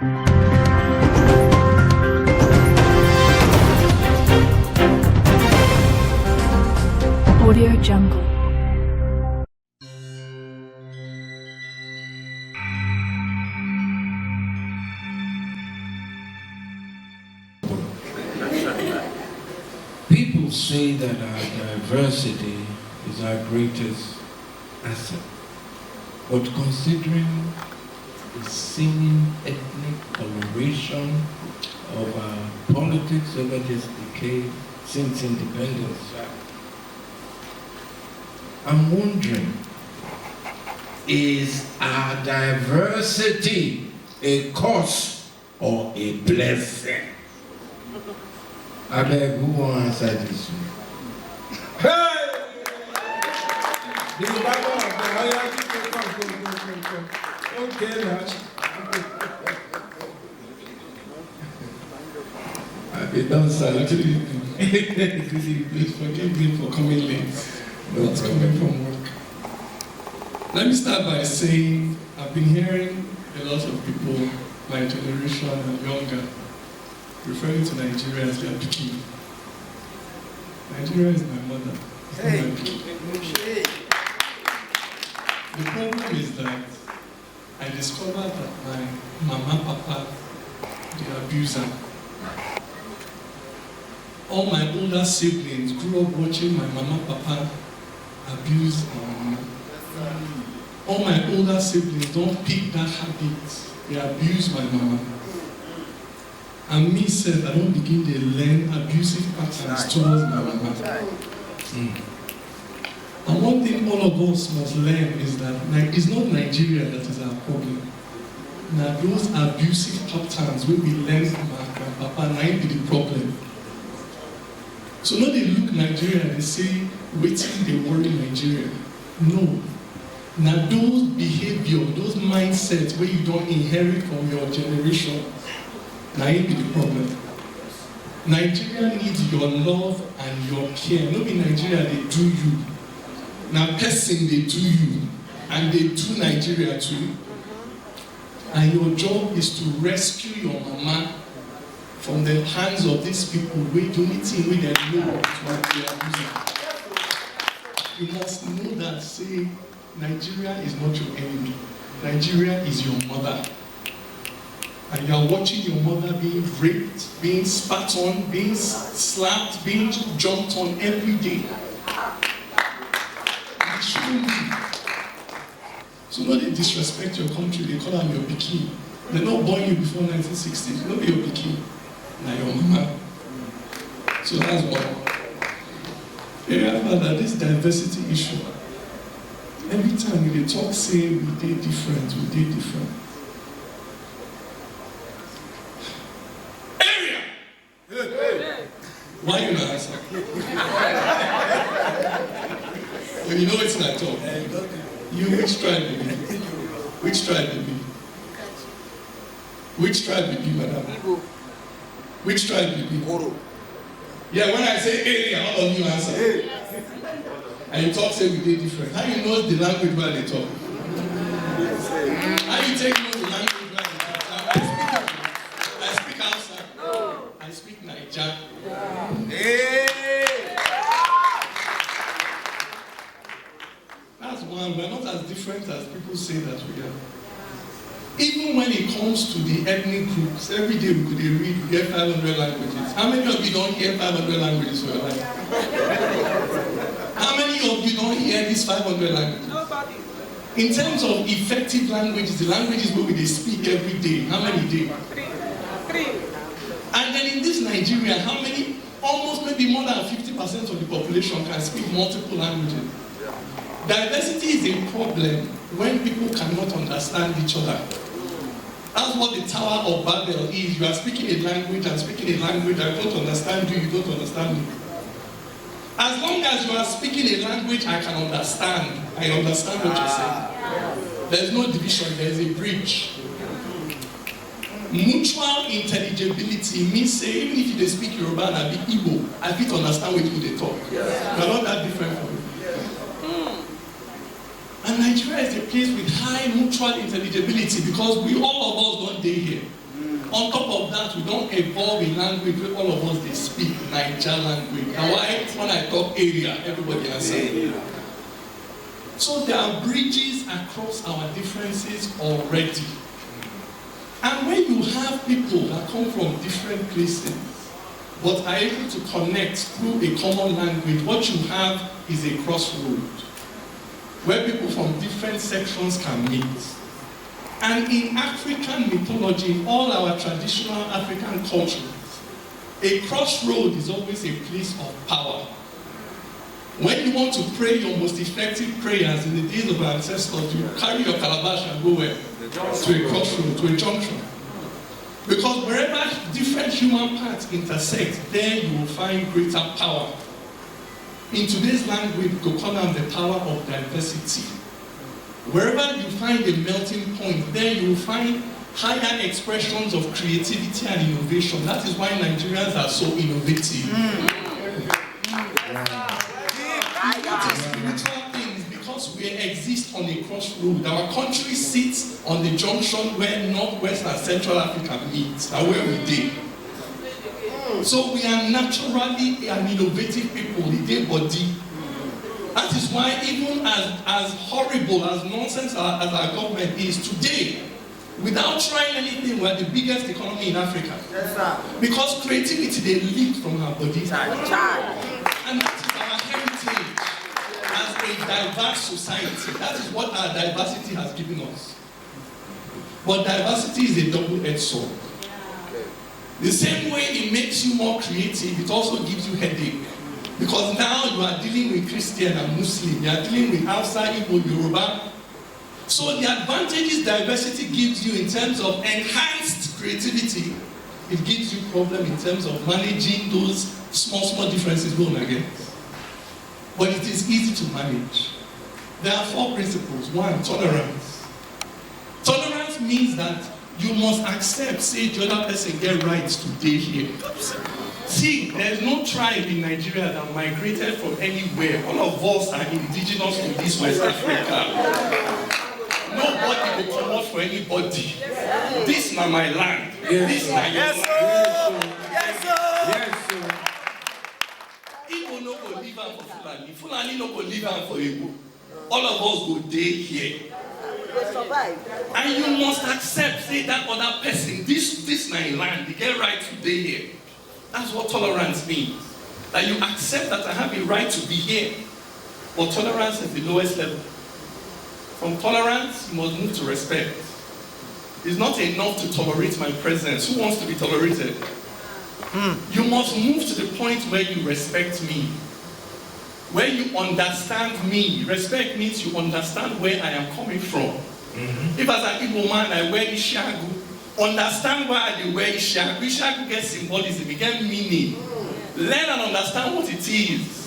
Audio Jungle. People say that our diversity is our greatest asset, but considering the seeming ethnic coloration of our politics over this decade since independence, I'm wondering, is our diversity a curse or a blessing? I beg, who won't answer this one? Hey! The Bible, okay, now. I've been done saluting. Please forgive me for coming late. Not coming from work. Let me start by saying I've been hearing a lot of people, my generation and younger, referring to Nigeria as their pikin. Nigeria is my mother. It's not my pikin. The problem is that I discovered that my mama, papa, they abuse her. All my older siblings grew up watching my mama, papa abuse our mama. All my older siblings don't pick that habit. They abuse my mama. And me said, I don't begin to learn abusive patterns towards my mama. And one thing all of us must learn is that it's not Nigeria that is our problem. Now those abusive patterns will be learned from our grandpapa, now be the problem. So now they look Nigeria and they say, waiting they worry Nigeria. No. Now those behavior, those mindsets where you don't inherit from your generation, now it be the problem. Nigeria needs your love and your care. Not in Nigeria, they do you. Now person, they do you. And they do Nigeria too. And your job is to rescue your mama from the hands of these people who do anything with their know what they are using. You must know that, say, Nigeria is not your enemy. Nigeria is your mother. And you are watching your mother being raped, being spat on, being slapped, being jumped on every day. It shouldn't be. So when they disrespect your country, they call them your pikin. They're not born you before 1960. Not your pikin. Now your mama. So that's one. Area Fada, this diversity issue. Every time they talk, say we did different, we did different. Area! Why you not answer? When you know it's not talk. You, which tribe you be? Which tribe you be? Which tribe you be, madam? Which tribe you be? Yeah, when I say area, all of you answer. And you talk, say we did different. How you know the language where they talk? How you take know the language where they talk? I speak outside. I speak Niger. That's one. We're not as different as people say that we are. Even when it comes to the ethnic groups, every day we could read, we get 500 languages. How many of you don't hear 500 languages for your life? How many of you don't hear these 500 languages? Nobody. In terms of effective languages, the languages where they speak every day, how many days? Three. And then in this Nigeria, how many? Almost maybe more than 50% of the population can speak multiple languages. Diversity is a problem when people cannot understand each other. That's what the Tower of Babel is. You are speaking a language and speaking a language. I don't understand you, you don't understand me. As long as you are speaking a language I can understand, I understand what you're saying. There's no division, there's a bridge. Mutual intelligibility means say, even if they speak Yoruba and I be Igbo, I fit understand what they talk. They're not that different from me. And Nigeria is a place with high mutual intelligibility because we all of us don't stay here. On top of that, we don't evolve in language where all of us they speak Niger language. Now why when I talk area, everybody answers. So there are bridges across our differences already. And when you have people that come from different places, but are able to connect through a common language, what you have is a crossroad, where people from different sections can meet. And in African mythology, in all our traditional African cultures, a crossroad is always a place of power. When you want to pray your most effective prayers in the days of our ancestors, you carry your calabash and go where? To a crossroad, to a junction. Because wherever different human parts intersect, there you will find greater power. In today's language, we call them the power of diversity. Wherever you find a melting point, there you will find higher expressions of creativity and innovation. That is why Nigerians are so innovative. Spiritual things, because we exist on a crossroad. Our country sits on the junction where Northwest and Central Africa meet, and where we did. So we are naturally an innovative people, the body. That is why even as horrible as nonsense as our government is today, without trying anything, we are the biggest economy in Africa. Yes, sir. Because creativity, they leak from our bodies. And that is our heritage as a diverse society. That is what our diversity has given us. But diversity is a double-edged sword. The same way it makes you more creative, it also gives you headache. Because now you are dealing with Christian and Muslim, you are dealing with outside Igbo, Yoruba. So the advantages diversity gives you in terms of enhanced creativity, it gives you problem in terms of managing those small differences going against. But it is easy to manage. There are 4 principles. 1, tolerance. Tolerance means that you must accept, say the other person get rights today here. See, there's no tribe in Nigeria that migrated from anywhere. All of us are indigenous to this West Africa. Nobody will come out for anybody. This is not my land. This is not your land. Yes, sir. Yes, sir. Igbo no go live am for Fulani. Fulani no go live am for Igbo. All of us go day here. And you must accept, say that other person, this my land, they get right to be here. That's what tolerance means. That you accept that I have a right to be here. But tolerance is the lowest level. From tolerance, you must move to respect. It's not enough to tolerate my presence. Who wants to be tolerated? You must move to the point where you respect me. Where you understand me. Respect means you understand where I am coming from. If as an Igbo man I wear Ishagu, understand why I wear Ishagu. Ishagu gets symbolism, it gets meaning. Learn and understand what it is.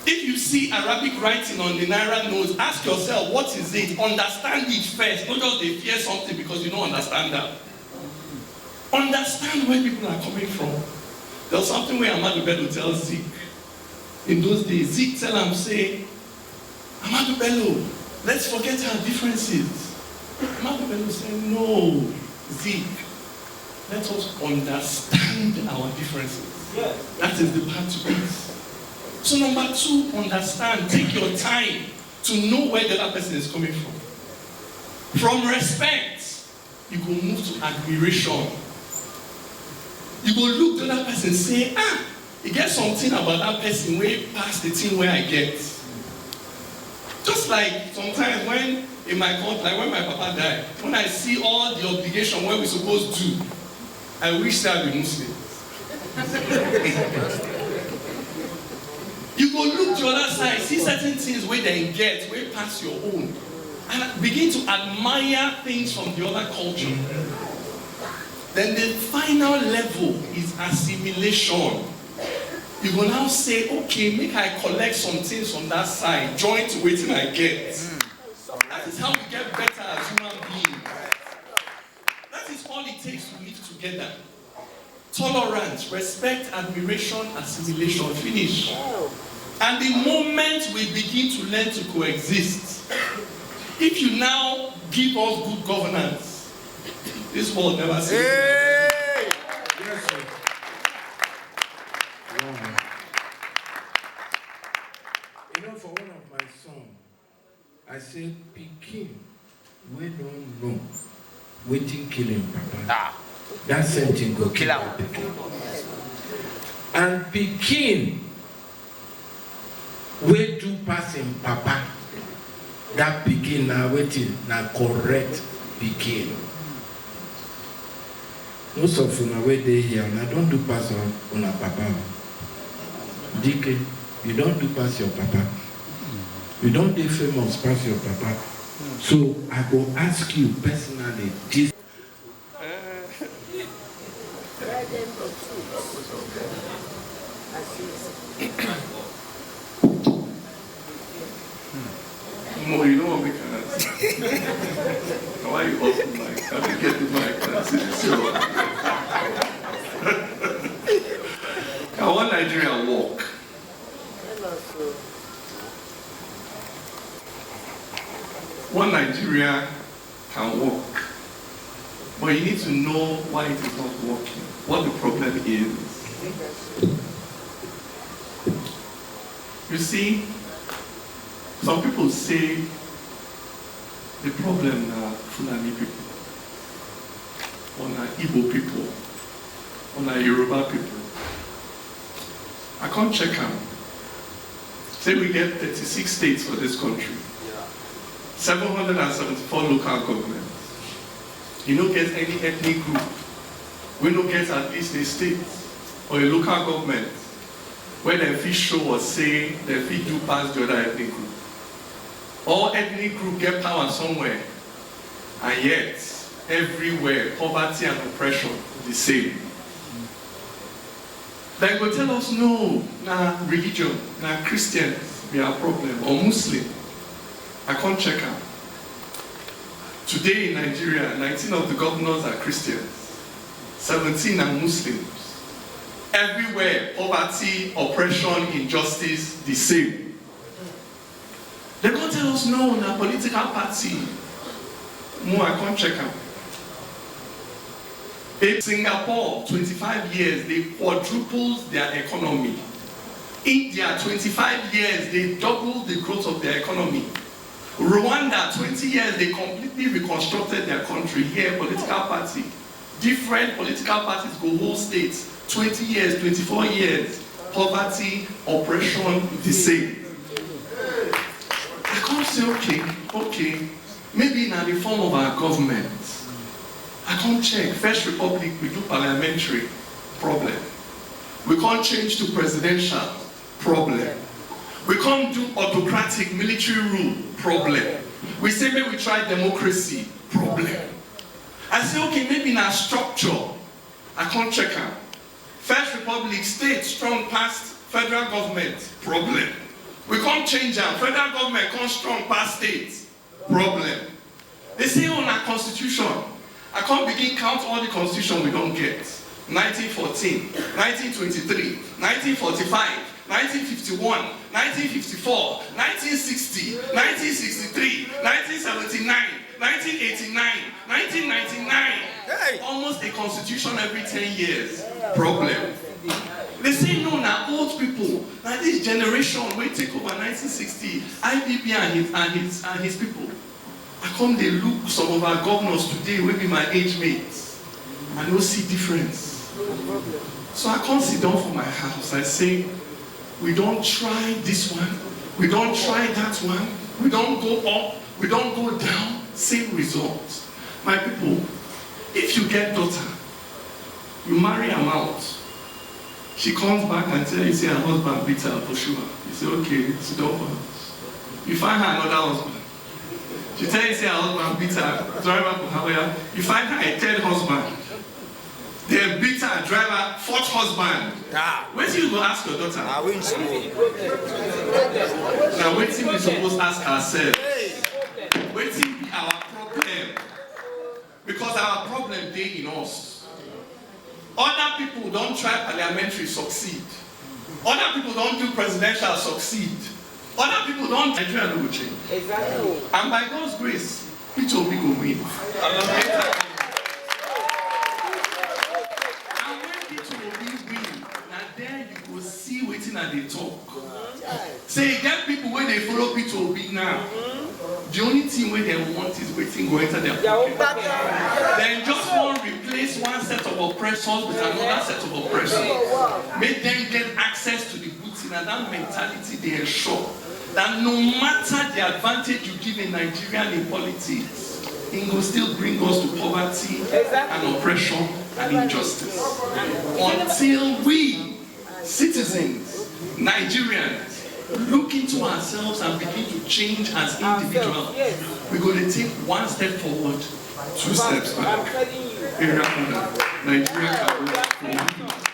If you see Arabic writing on the Naira notes, ask yourself, what is it? Understand it first. Not just they fear something because you don't understand that. Understand where people are coming from. There was something where Amadou Bello tells Zeke. In those days, Zeke tell him, say, Amadou Bello, let's forget our differences. Amadou Bello said, no, Zeke, let us understand our differences. Yes. That is the path to peace. So number 2, understand. Take your time to know where the other person is coming from. From respect, you go move to admiration. You go look the other person and say, you get something about that person way past the thing where I get. Just like sometimes when in my country, like when my papa died, when I see all the obligation what we're supposed to do, I wish I would be Muslim. You go look the other side, see certain things where they get, way past your own, and begin to admire things from the other culture. Then the final level is assimilation. You will now say, okay, make I collect some things from that side, join to wait till I get. That is how we get better as human beings. That is all it takes to live together. Tolerance, respect, admiration, assimilation, finish. And the moment we begin to learn to coexist, if you now give us good governance, This world never seen. Hey! Yes, sir. You know, for one of my sons, I said, Pikin, we don't know. Waiting killing papa. That same thing go kill our Pikin. And Pikin, we do passing papa. That Pikin now waiting, now correct Pikin. Most of you where they here, and I don't do pass on a papa. Dike, you don't do pass your papa. You don't do famous pass your papa. So I go ask you personally this. No, you don't want me to answer. Why you open the mic? Let me get the mic and answer this. Can one Nigeria walk? One Nigeria can walk. But you need to know why it is not working. What the problem is. You see, some people say the problem are Fulani people, or na Igbo people, or na Yoruba people. I can't check them. Say we get 36 states for this country, 774 local governments. You don't get any ethnic group. We don't get at least a state or a local government where they fit show or say they fit do past the other ethnic group. All ethnic group get power somewhere, and yet everywhere poverty and oppression the same. They go tell us no, na religion, na Christians be our problem, or Muslim. I can't check out. Today in Nigeria, 19 of the governors are Christians, 17 are Muslims. Everywhere, poverty, oppression, injustice, the same. They can't tell us no, na political party. No, I can't check out. In Singapore, 25 years, they quadrupled their economy. India, 25 years, they doubled the growth of their economy. Rwanda, 20 years, they completely reconstructed their country. Here, political party. Different political parties go whole states. 20 years, 24 years. Poverty, oppression, the same. I can't say, okay, maybe in the form of our government. I can't check. First Republic, we do parliamentary, problem. We can't change to presidential, problem. We can't do autocratic military rule, problem. We say maybe we try democracy, problem. I say, okay, maybe in our structure, I can't check out. First Republic, state strong past federal government, problem. We can't change them. Federal government can't strong past states, problem. They say on our constitution, I can't begin count all the constitution we don't get. 1914, 1923, 1945, 1951, 1954, 1960, 1963, 1979, 1989, 1999. Hey. Almost a constitution every 10 years. Problem. They say no, now old people, now this generation will take over 1960, IBB and his people. I come they look some of our governors today will be my age mates. I don't see difference. So I can't sit down for my house. I say, we don't try this one, we don't try that one, we don't go up, we don't go down, same results. My people, if you get daughter, you marry her out, she comes back and tells you, say her husband beat her for sure. You say, okay, sit down for her. You find her another husband. She tells you, say her husband beat her, driver for Hawaii. You find her a third husband. They beat her, driver, fourth husband. Where do you go ask your daughter? Now wait till we supposed to ask ourselves. Wait till be our problem. Because our problem day in us. Other people don't try parliamentary succeed. Other people don't do presidential succeed. Other people don't Nigeria no change. Exactly. And by God's grace, Peter Obi will win. they talk. Say, get people when they follow Peter Obi now. The only thing where they want is waiting go enter their pocket. Then just want to replace one set of oppressors with another set of oppressors. Make them get access to the booty, and that mentality they ensure that no matter the advantage you give in Nigeria in politics, it will still bring us to poverty and oppression and injustice. Until we, citizens, Nigerians, look into ourselves and begin to change as individuals, we're going to take one step forward, 2 steps back. Area Fada, Nigeria can go forward.